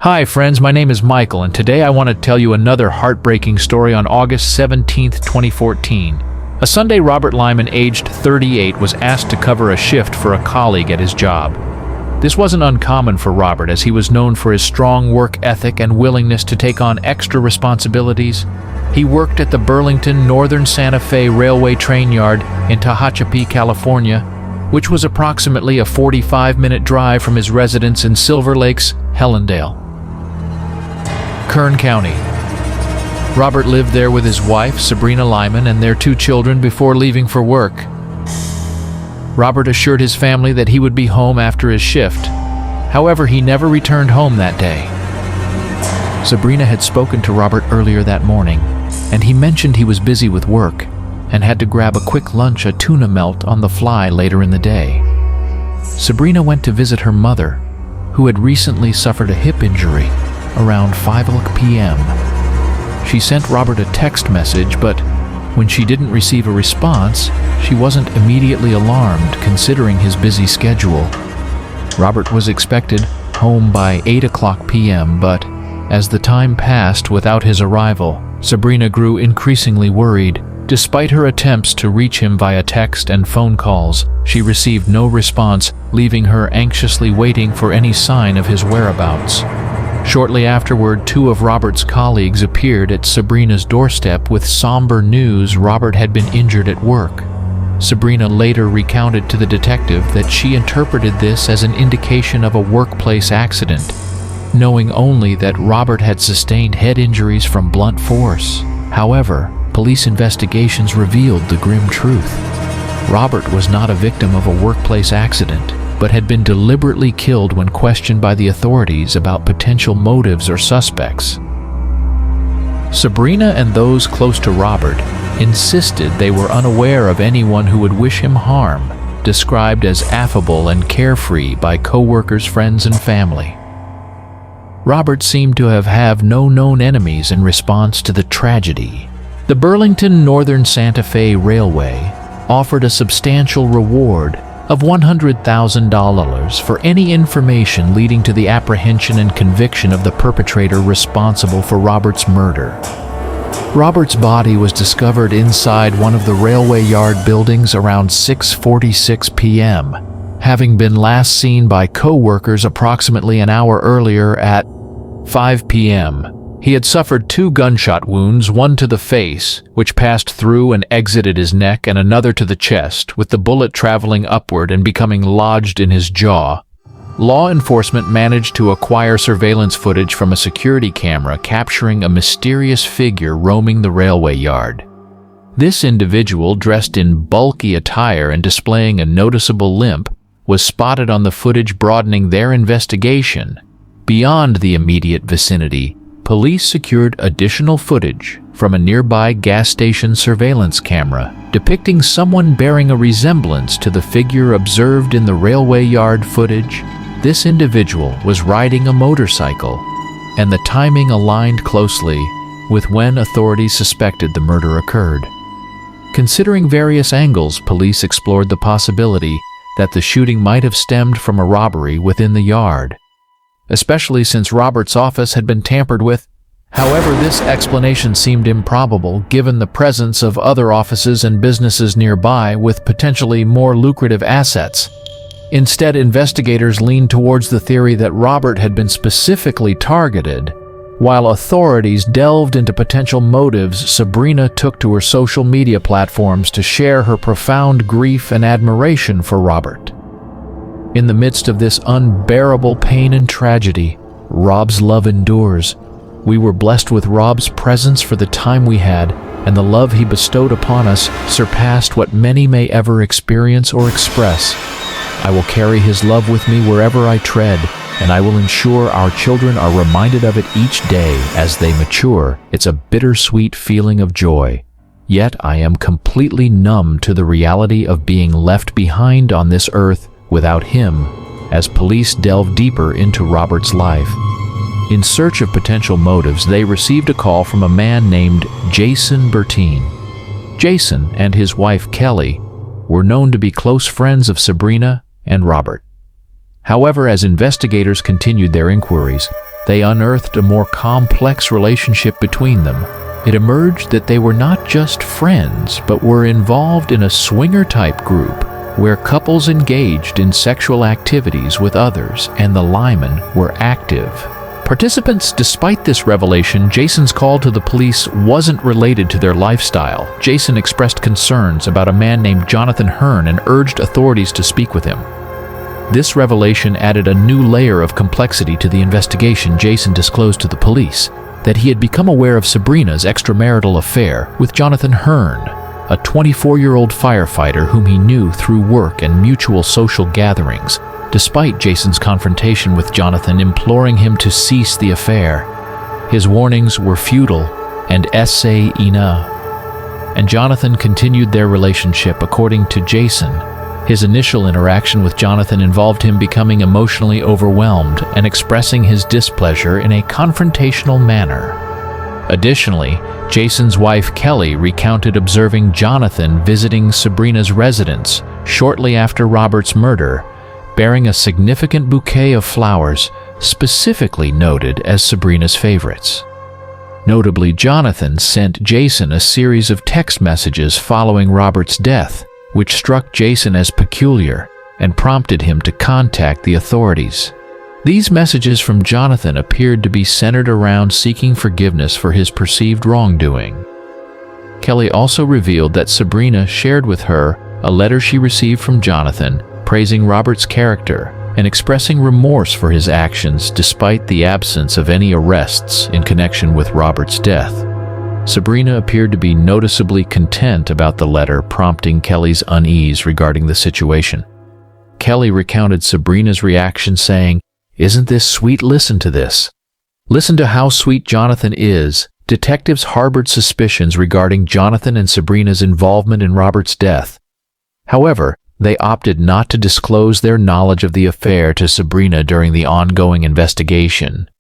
Hi friends, my name is Michael, and today I want to tell you another heartbreaking story on August 17, 2014. A Sunday, Robert Limon, aged 38, was asked to cover a shift for a colleague at his job. This wasn't uncommon for Robert, as he was known for his strong work ethic and willingness to take on extra responsibilities. He worked at the Burlington Northern Santa Fe Railway train yard in Tehachapi, California, which was approximately a 45-minute drive from his residence in Silver Lake's Helendale, Kern County. Robert lived there with his wife, Sabrina Limon, and their 2 children before leaving for work. Robert assured his family that he would be home after his shift. However, he never returned home that day. Sabrina had spoken to Robert earlier that morning, and he mentioned he was busy with work and had to grab a quick lunch, a tuna melt, on the fly later in the day. Sabrina went to visit her mother, who had recently suffered a hip injury, around 5 p.m. She sent Robert a text message, but when she didn't receive a response, she wasn't immediately alarmed considering his busy schedule. Robert was expected home by 8 p.m., but as the time passed without his arrival, Sabrina grew increasingly worried. Despite her attempts to reach him via text and phone calls, she received no response, leaving her anxiously waiting for any sign of his whereabouts. Shortly afterward, 2 of Robert's colleagues appeared at Sabrina's doorstep with somber news Robert had been injured at work. Sabrina later recounted to the detective that she interpreted this as an indication of a workplace accident, knowing only that Robert had sustained head injuries from blunt force. However, police investigations revealed the grim truth. Robert was not a victim of a workplace accident, but had been deliberately killed when questioned by the authorities about potential motives or suspects. Sabrina and those close to Robert insisted they were unaware of anyone who would wish him harm, described as affable and carefree by co-workers, friends, and family. Robert seemed to have no known enemies in response to the tragedy. The Burlington Northern Santa Fe Railway offered a substantial reward of $100,000 for any information leading to the apprehension and conviction of the perpetrator responsible for Robert's murder. Robert's body was discovered inside one of the railway yard buildings around 6:46 p.m., having been last seen by co-workers approximately an hour earlier at 5 p.m. He had suffered 2 gunshot wounds, one to the face, which passed through and exited his neck, and another to the chest, with the bullet traveling upward and becoming lodged in his jaw. Law enforcement managed to acquire surveillance footage from a security camera capturing a mysterious figure roaming the railway yard. This individual, dressed in bulky attire and displaying a noticeable limp, was spotted on the footage, broadening their investigation. Beyond the immediate vicinity, police secured additional footage from a nearby gas station surveillance camera depicting someone bearing a resemblance to the figure observed in the railway yard footage. This individual was riding a motorcycle, and the timing aligned closely with when authorities suspected the murder occurred. Considering various angles, police explored the possibility that the shooting might have stemmed from a robbery within the yard, especially since Robert's office had been tampered with. However, this explanation seemed improbable given the presence of other offices and businesses nearby with potentially more lucrative assets. Instead, investigators leaned towards the theory that Robert had been specifically targeted. While authorities delved into potential motives, Sabrina took to her social media platforms to share her profound grief and admiration for Robert. In the midst of this unbearable pain and tragedy, Rob's love endures. We were blessed with Rob's presence for the time we had, and the love he bestowed upon us surpassed what many may ever experience or express. I will carry his love with me wherever I tread, and I will ensure our children are reminded of it each day as they mature. It's a bittersweet feeling of joy. Yet I am completely numb to the reality of being left behind on this earth without him, as police delve deeper into Robert's life. In search of potential motives, they received a call from a man named Jason Bertine. Jason and his wife Kelly were known to be close friends of Sabrina and Robert. However, as investigators continued their inquiries, they unearthed a more complex relationship between them. It emerged that they were not just friends, but were involved in a swinger-type group where couples engaged in sexual activities with others, and the Limon were active. Participants, despite this revelation, Jason's call to the police wasn't related to their lifestyle. Jason expressed concerns about a man named Jonathan Hearn and urged authorities to speak with him. This revelation added a new layer of complexity to the investigation. Jason disclosed to the police that he had become aware of Sabrina's extramarital affair with Jonathan Hearn, a 24-year-old firefighter whom he knew through work and mutual social gatherings, despite Jason's confrontation with Jonathan imploring him to cease the affair. His warnings were futile and essay enough, and Jonathan continued their relationship. According to Jason, his initial interaction with Jonathan involved him becoming emotionally overwhelmed and expressing his displeasure in a confrontational manner. Additionally, Jason's wife Kelly recounted observing Jonathan visiting Sabrina's residence shortly after Robert's murder, bearing a significant bouquet of flowers specifically noted as Sabrina's favorites. Notably, Jonathan sent Jason a series of text messages following Robert's death, which struck Jason as peculiar and prompted him to contact the authorities. These messages from Jonathan appeared to be centered around seeking forgiveness for his perceived wrongdoing. Kelly also revealed that Sabrina shared with her a letter she received from Jonathan praising Robert's character and expressing remorse for his actions despite the absence of any arrests in connection with Robert's death. Sabrina appeared to be noticeably content about the letter, prompting Kelly's unease regarding the situation. Kelly recounted Sabrina's reaction, saying, "Isn't this sweet? Listen to this. Listen to how sweet Jonathan is." Detectives harbored suspicions regarding Jonathan and Sabrina's involvement in Robert's death. However, they opted not to disclose their knowledge of the affair to Sabrina during the ongoing investigation.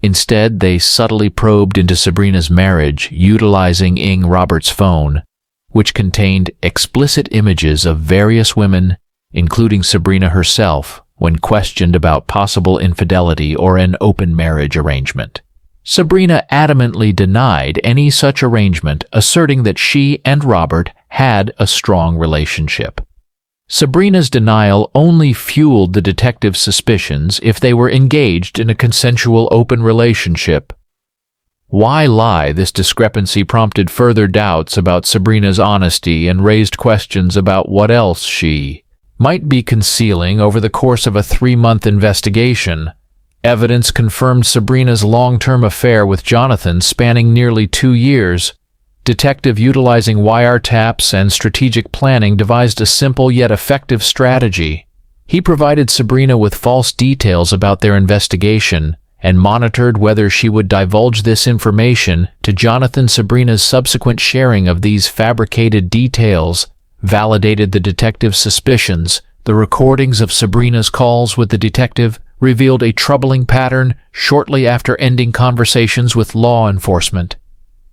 Instead, they subtly probed into Sabrina's marriage, utilizing Robert's phone, which contained explicit images of various women, including Sabrina herself, when questioned about possible infidelity or an open marriage arrangement. Sabrina adamantly denied any such arrangement, asserting that she and Robert had a strong relationship. Sabrina's denial only fueled the detectives' suspicions if they were engaged in a consensual open relationship. Why lie? This discrepancy prompted further doubts about Sabrina's honesty and raised questions about what else she might be concealing. Over the course of a 3-month investigation, evidence confirmed Sabrina's long-term affair with Jonathan, spanning nearly 2 years. Detective, utilizing wiretaps and strategic planning, devised a simple yet effective strategy. He provided Sabrina with false details about their investigation and monitored whether she would divulge this information to Jonathan. Sabrina's subsequent sharing of these fabricated details validated the detective's suspicions. The recordings of Sabrina's calls with the detective revealed a troubling pattern. Shortly after ending conversations with law enforcement,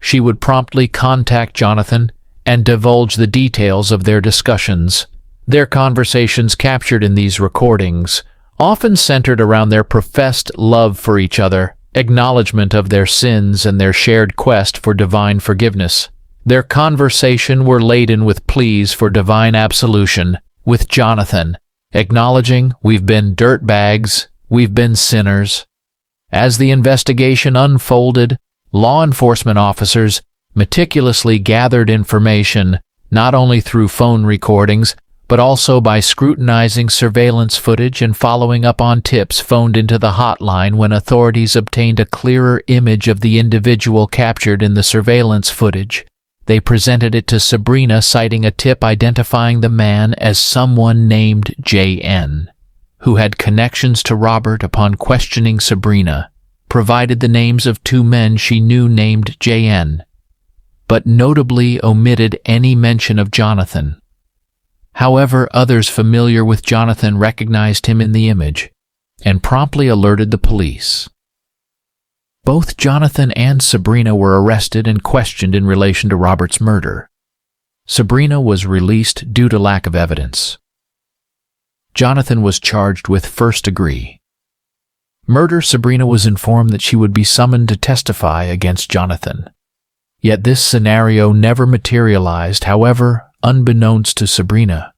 she would promptly contact Jonathan and divulge the details of their discussions. Their conversations captured in these recordings often centered around their professed love for each other, acknowledgement of their sins, and their shared quest for divine forgiveness. Their conversation were laden with pleas for divine absolution, with Jonathan acknowledging, "We've been dirtbags, we've been sinners." As the investigation unfolded, law enforcement officers meticulously gathered information, not only through phone recordings, but also by scrutinizing surveillance footage and following up on tips phoned into the hotline. When authorities obtained a clearer image of the individual captured in the surveillance footage, they presented it to Sabrina, citing a tip identifying the man as someone named J.N., who had connections to Robert. Upon questioning, Sabrina provided the names of 2 men she knew named J.N., but notably omitted any mention of Jonathan. However, others familiar with Jonathan recognized him in the image and promptly alerted the police. Both Jonathan and Sabrina were arrested and questioned in relation to Robert's murder. Sabrina was released due to lack of evidence. Jonathan was charged with first-degree murder, Sabrina was informed that she would be summoned to testify against Jonathan. Yet this scenario never materialized, however, unbeknownst to Sabrina.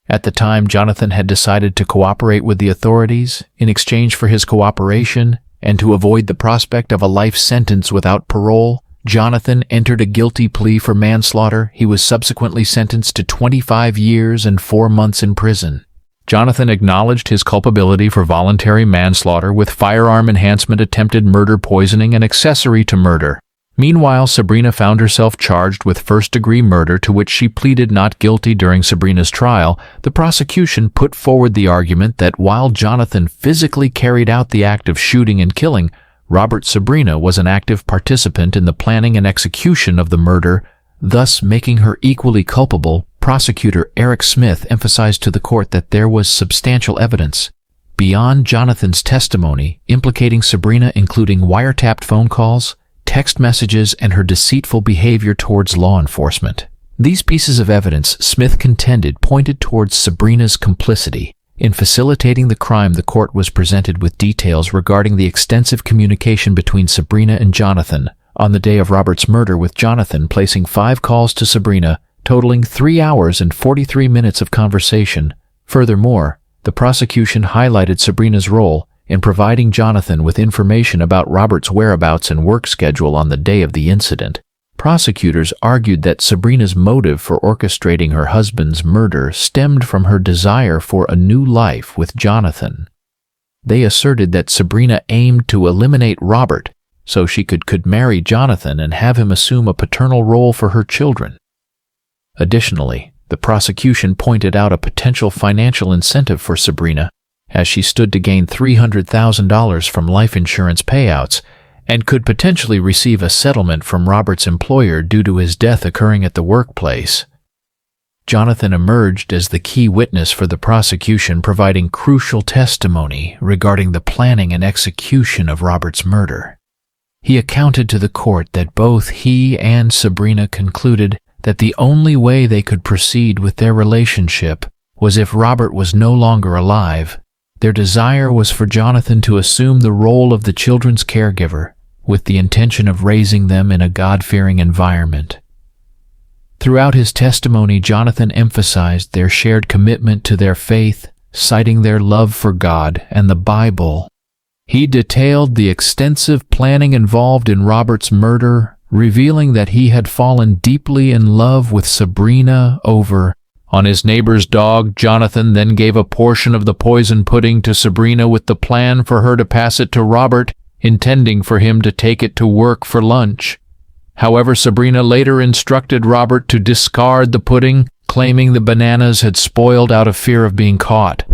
At the time, Jonathan had decided to cooperate with the authorities in exchange for his cooperation and to avoid the prospect of a life sentence without parole. Jonathan entered a guilty plea for manslaughter. He was subsequently sentenced to 25 years and 4 months in prison. Jonathan acknowledged his culpability for voluntary manslaughter with firearm enhancement, attempted murder, poisoning, and accessory to murder. Meanwhile, Sabrina found herself charged with first-degree murder, to which she pleaded not guilty. During Sabrina's trial, the prosecution put forward the argument that while Jonathan physically carried out the act of shooting and killing, Robert Sabrina was an active participant in the planning and execution of the murder, thus making her equally culpable. Prosecutor Eric Smith emphasized to the court that there was substantial evidence beyond Jonathan's testimony implicating Sabrina, including wiretapped phone calls, text messages, and her deceitful behavior towards law enforcement. These pieces of evidence, Smith contended, pointed towards Sabrina's complicity in facilitating the crime. The court was presented with details regarding the extensive communication between Sabrina and Jonathan on the day of Robert's murder, with Jonathan placing 5 calls to Sabrina, totaling 3 hours and 43 minutes of conversation. Furthermore, the prosecution highlighted Sabrina's role in providing Jonathan with information about Robert's whereabouts and work schedule on the day of the incident. Prosecutors argued that Sabrina's motive for orchestrating her husband's murder stemmed from her desire for a new life with Jonathan. They asserted that Sabrina aimed to eliminate Robert so she could marry Jonathan and have him assume a paternal role for her children. Additionally, the prosecution pointed out a potential financial incentive for Sabrina, as she stood to gain $300,000 from life insurance payouts and could potentially receive a settlement from Robert's employer due to his death occurring at the workplace. Jonathan emerged as the key witness for the prosecution, providing crucial testimony regarding the planning and execution of Robert's murder. He accounted to the court that both he and Sabrina concluded that the only way they could proceed with their relationship was if Robert was no longer alive. Their desire was for Jonathan to assume the role of the children's caregiver, with the intention of raising them in a God-fearing environment. Throughout his testimony, Jonathan emphasized their shared commitment to their faith, citing their love for God and the Bible. He detailed the extensive planning involved in Robert's murder, revealing that he had fallen deeply in love with Sabrina on his neighbor's dog. Jonathan then gave a portion of the poison pudding to Sabrina with the plan for her to pass it to Robert, intending for him to take it to work for lunch. However, Sabrina later instructed Robert to discard the pudding, claiming the bananas had spoiled out of fear of being caught.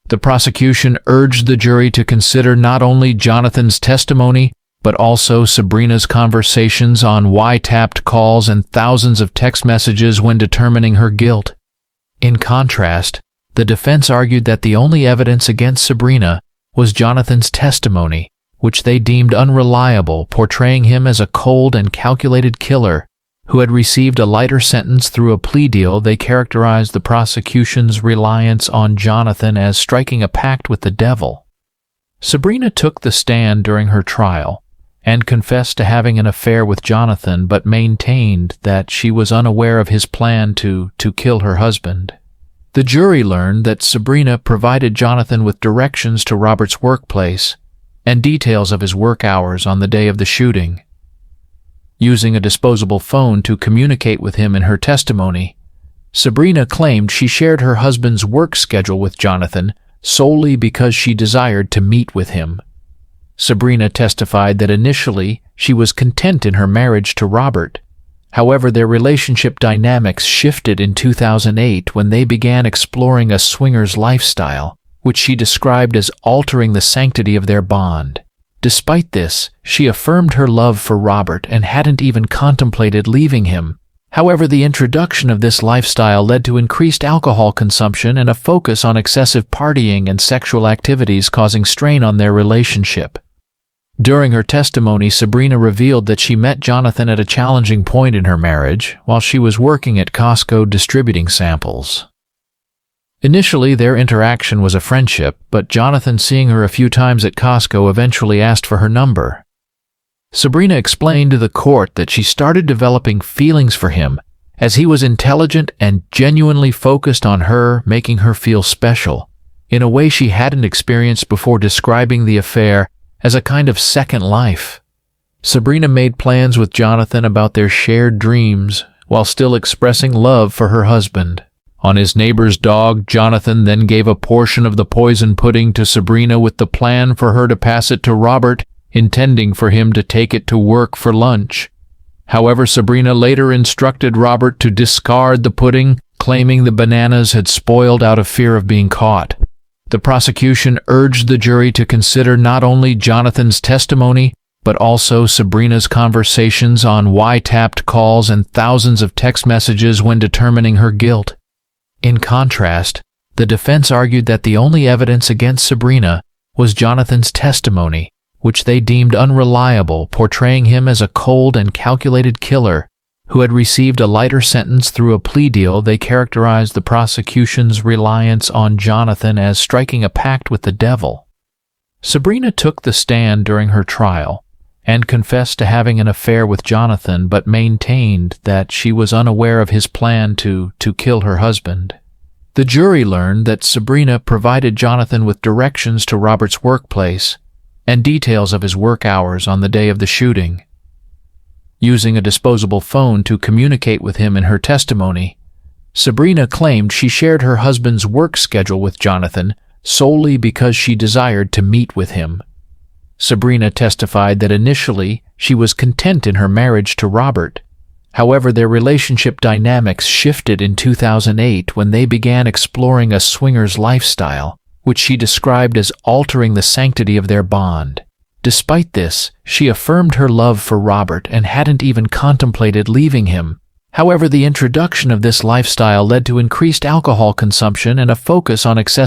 The prosecution urged the jury to consider not only Jonathan's testimony, but also Sabrina's conversations on wiretapped calls and thousands of text messages when determining her guilt. In contrast, the defense argued that the only evidence against Sabrina was Jonathan's testimony, which they deemed unreliable, portraying him as a cold and calculated killer who had received a lighter sentence through a plea deal. They characterized the prosecution's reliance on Jonathan as striking a pact with the devil. Sabrina took the stand during her trial and confessed to having an affair with Jonathan, but maintained that she was unaware of his plan to kill her husband. The jury learned that Sabrina provided Jonathan with directions to Robert's workplace and details of his work hours on the day of the shooting. Using a disposable phone to communicate with him in her testimony, Sabrina claimed she shared her husband's work schedule with Jonathan solely because she desired to meet with him. Sabrina testified that initially she was content in her marriage to Robert. However, their relationship dynamics shifted in 2008 when they began exploring a swingers lifestyle, which she described as altering the sanctity of their bond. Despite this, she affirmed her love for Robert and hadn't even contemplated leaving him. However, the introduction of this lifestyle led to increased alcohol consumption and a focus on excessive partying and sexual activities, causing strain on their relationship. During her testimony, Sabrina revealed that she met Jonathan at a challenging point in her marriage while she was working at Costco distributing samples. Initially, their interaction was a friendship, but Jonathan, seeing her a few times at Costco, eventually asked for her number. Sabrina explained to the court that she started developing feelings for him as he was intelligent and genuinely focused on her, making her feel special, in a way she hadn't experienced before, describing the affair as a kind of second life. Sabrina made plans with Jonathan about their shared dreams while still expressing love for her husband. On his neighbor's dog, Jonathan then gave a portion of the poison pudding to Sabrina with the plan for her to pass it to Robert, intending for him to take it to work for lunch. However, Sabrina later instructed Robert to discard the pudding, claiming the bananas had spoiled out of fear of being caught. The prosecution urged the jury to consider not only Jonathan's testimony, but also Sabrina's conversations on wiretapped calls and thousands of text messages when determining her guilt. In contrast, the defense argued that the only evidence against Sabrina was Jonathan's testimony, which they deemed unreliable, portraying him as a cold and calculated killer who had received a lighter sentence through a plea deal. They characterized the prosecution's reliance on Jonathan as striking a pact with the devil. Sabrina took the stand during her trial and confessed to having an affair with Jonathan, but maintained that she was unaware of his plan to kill her husband. The jury learned that Sabrina provided Jonathan with directions to Robert's workplace and details of his work hours on the day of the shooting. Using a disposable phone to communicate with him in her testimony, Sabrina claimed she shared her husband's work schedule with Jonathan solely because she desired to meet with him. Sabrina testified that initially she was content in her marriage to Robert. However, their relationship dynamics shifted in 2008 when they began exploring a swingers lifestyle, which she described as altering the sanctity of their bond. Despite this, she affirmed her love for Robert and hadn't even contemplated leaving him. However, the introduction of this lifestyle led to increased alcohol consumption and a focus on excessive